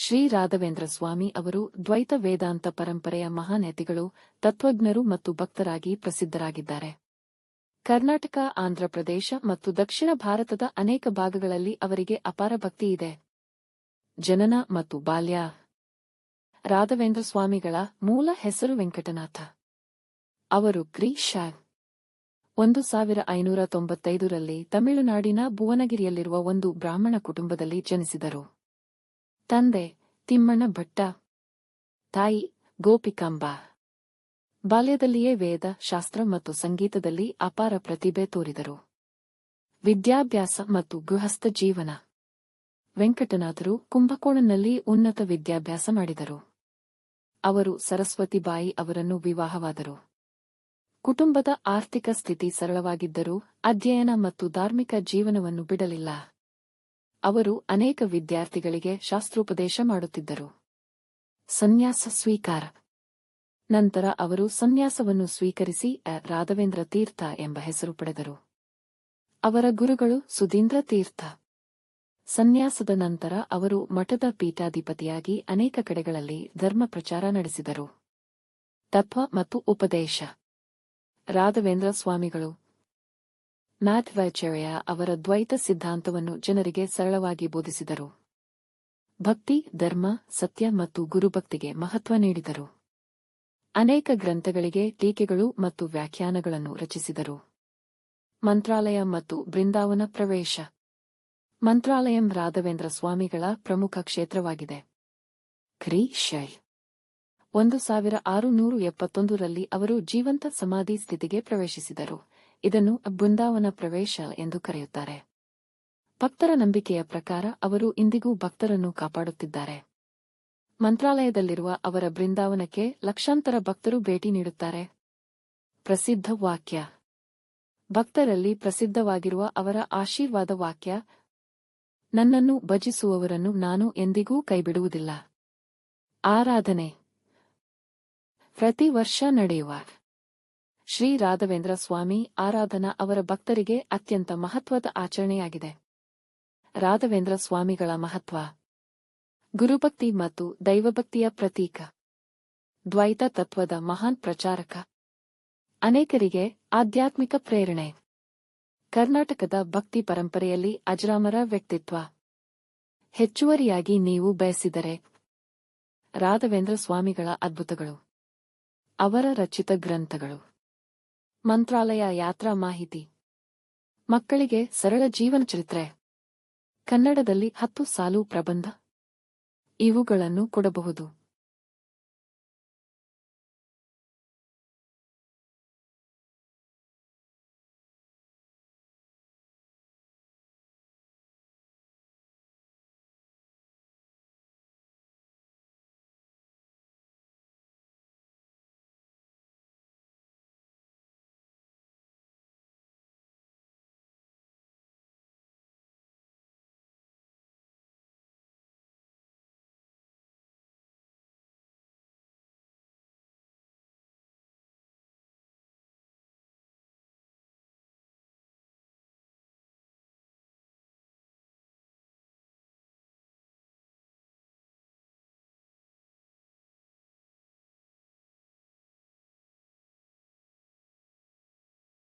ಶ್ರೀ ರಾಘವೇಂದ್ರ ಸ್ವಾಮಿ ಅವರು ದ್ವೈತ ವೇದಾಂತ ಪರಂಪರೆಯ ಮಹಾನೇತಿಗಳು, ತತ್ವಜ್ಞರು ಮತ್ತು ಭಕ್ತರಾಗಿ ಪ್ರಸಿದ್ಧರಾಗಿದ್ದಾರೆ. ಕರ್ನಾಟಕ, ಆಂಧ್ರಪ್ರದೇಶ ಮತ್ತು ದಕ್ಷಿಣ ಭಾರತದ ಅನೇಕ ಭಾಗಗಳಲ್ಲಿ ಅವರಿಗೆ ಅಪಾರ ಭಕ್ತಿ ಇದೆ. ಜನನ ಮತ್ತು ಬಾಲ್ಯ. ರಾಘವೇಂದ್ರ ಸ್ವಾಮಿಗಳ ಮೂಲ ಹೆಸರು ವೆಂಕಟನಾಥ. ಅವರು ಕ್ರಿ.ಶ. 1595ರಲ್ಲಿ ತಮಿಳುನಾಡಿನ ಭುವನಗಿರಿಯಲ್ಲಿರುವ ಒಂದು ಬ್ರಾಹ್ಮಣ ಕುಟುಂಬದಲ್ಲಿ ಜನಿಸಿದರು. ತಂದೆ ತಿಮ್ಮಣ್ಣ ಭಟ್ಟ, ತಾಯಿ ಗೋಪಿಕಾಂಬ. ಬಾಲ್ಯದಲ್ಲಿಯೇ ವೇದ, ಶಾಸ್ತ್ರ ಮತ್ತು ಸಂಗೀತದಲ್ಲಿ ಅಪಾರ ಪ್ರತಿಭೆ ತೋರಿದರು. ವಿದ್ಯಾಭ್ಯಾಸ ಮತ್ತು ಗೃಹಸ್ಥ ಜೀವನ. ವೆಂಕಟನಾಥರು ಕುಂಭಕೋಣಂನಲ್ಲಿ ಉನ್ನತ ವಿದ್ಯಾಭ್ಯಾಸ ಮಾಡಿದರು. ಅವರು ಸರಸ್ವತಿಬಾಯಿ ಅವರನ್ನು ವಿವಾಹವಾದರು. ಕುಟುಂಬದ ಆರ್ಥಿಕ ಸ್ಥಿತಿ ಸರಳವಾಗಿದ್ದರೂ ಅಧ್ಯಯನ ಮತ್ತು ಧಾರ್ಮಿಕ ಜೀವನವನ್ನು ಬಿಡಲಿಲ್ಲ. ಅವರು ಅನೇಕ ವಿದ್ಯಾರ್ಥಿಗಳಿಗೆ ಶಾಸ್ತ್ರೋಪದೇಶ ಮಾಡುತ್ತಿದ್ದರು. ಸನ್ಯಾಸ ಸ್ವೀಕಾರ. ನಂತರ ಅವರು ಸನ್ಯಾಸವನ್ನು ಸ್ವೀಕರಿಸಿ ರಾಘವೇಂದ್ರ ತೀರ್ಥ ಎಂಬ ಹೆಸರು ಪಡೆದರು. ಅವರ ಗುರುಗಳು ಸುಧೀಂದ್ರ ತೀರ್ಥ. ಸನ್ಯಾಸದ ನಂತರ ಅವರು ಮಠದ ಪೀಠಾಧಿಪತಿಯಾಗಿ ಅನೇಕ ಕಡೆಗಳಲ್ಲಿ ಧರ್ಮ ಪ್ರಚಾರ ನಡೆಸಿದರು. ತತ್ವ ಮತ್ತು ಉಪದೇಶ. ರಾಘವೇಂದ್ರ ಸ್ವಾಮಿಗಳು ಮಾಧ್ವಾಚಾರ್ಯ ಅವರ ದ್ವೈತ ಸಿದ್ಧಾಂತವನ್ನು ಜನರಿಗೆ ಸರಳವಾಗಿ ಬೋಧಿಸಿದರು. ಭಕ್ತಿ, ಧರ್ಮ, ಸತ್ಯ ಮತ್ತು ಗುರುಭಕ್ತಿಗೆ ಮಹತ್ವ ನೀಡಿದರು. ಅನೇಕ ಗ್ರಂಥಗಳಿಗೆ ಟೀಕೆಗಳು ಮತ್ತು ವ್ಯಾಖ್ಯಾನಗಳನ್ನು ರಚಿಸಿದರು. ಮಂತ್ರಾಲಯ ಮತ್ತು ಬೃಂದಾವನ ಪ್ರವೇಶ. ಮಂತ್ರಾಲಯಂ ರಾಘವೇಂದ್ರ ಸ್ವಾಮಿಗಳ ಪ್ರಮುಖ ಕ್ಷೇತ್ರವಾಗಿದೆ. ಕ್ರಿ.ಶ. 1671ರಲ್ಲಿ ಅವರು ಜೀವಂತ ಸಮಾಧಿ ಸ್ಥಿತಿಗೆ ಪ್ರವೇಶಿಸಿದರು. ಇದನ್ನು ಬೃಂದಾವನ ಪ್ರವೇಶ ಎಂದು ಕರೆಯುತ್ತಾರೆ. ಭಕ್ತರ ನಂಬಿಕೆಯ ಪ್ರಕಾರ ಅವರು ಇಂದಿಗೂ ಭಕ್ತರನ್ನು ಕಾಪಾಡುತ್ತಿದ್ದಾರೆ. ಮಂತ್ರಾಲಯದಲ್ಲಿರುವ ಅವರ ಬೃಂದಾವನಕ್ಕೆ ಲಕ್ಷಾಂತರ ಭಕ್ತರು ಭೇಟಿ ನೀಡುತ್ತಾರೆ. ಪ್ರಸಿದ್ಧ ವಾಕ್ಯ. ಭಕ್ತರಲ್ಲಿ ಪ್ರಸಿದ್ಧವಾಗಿರುವ ಅವರ ಆಶೀರ್ವಾದ ವಾಕ್ಯ, ನನ್ನನ್ನು ಭಜಿಸುವವರನ್ನು ನಾನು ಎಂದಿಗೂ ಕೈಬಿಡುವುದಿಲ್ಲ. ಆರಾಧನೆ. ಪ್ರತಿ ವರ್ಷ ನಡೆಯುವ ಶ್ರೀ ರಾಘವೇಂದ್ರ ಸ್ವಾಮಿ ಆರಾಧನಾ ಅವರ ಭಕ್ತರಿಗೆ ಅತ್ಯಂತ ಮಹತ್ವದ ಆಚರಣೆಯಾಗಿದೆ. ರಾಘವೇಂದ್ರ ಸ್ವಾಮಿಗಳ ಮಹತ್ವ. ಗುರುಭಕ್ತಿ ಮತ್ತು ದೈವಭಕ್ತಿಯ ಪ್ರತೀಕ. ದ್ವೈತ ತತ್ವದ ಮಹಾನ್ ಪ್ರಚಾರಕ. ಅನೇಕರಿಗೆ ಆಧ್ಯಾತ್ಮಿಕ ಪ್ರೇರಣೆ. ಕರ್ನಾಟಕದ ಭಕ್ತಿ ಪರಂಪರೆಯಲ್ಲಿ ಅಜರಾಮರ ವ್ಯಕ್ತಿತ್ವ. ಹೆಚ್ಚುವರಿಯಾಗಿ ನೀವು ಬಯಸಿದರೆ ರಾಘವೇಂದ್ರ ಸ್ವಾಮಿಗಳ ಅದ್ಭುತಗಳು. ಅವರ ರಚಿತ ಗ್ರಂಥಗಳು. ಮಂತ್ರಾಲಯ ಯಾತ್ರಾ ಮಾಹಿತಿ. ಮಕ್ಕಳಿಗೆ ಸರಳ ಜೀವನ ಚರಿತ್ರೆ. ಕನ್ನಡದಲ್ಲಿ 10 ಸಾಲು ಪ್ರಬಂಧ. ಇವುಗಳನ್ನು ಕೊಡಬಹುದು.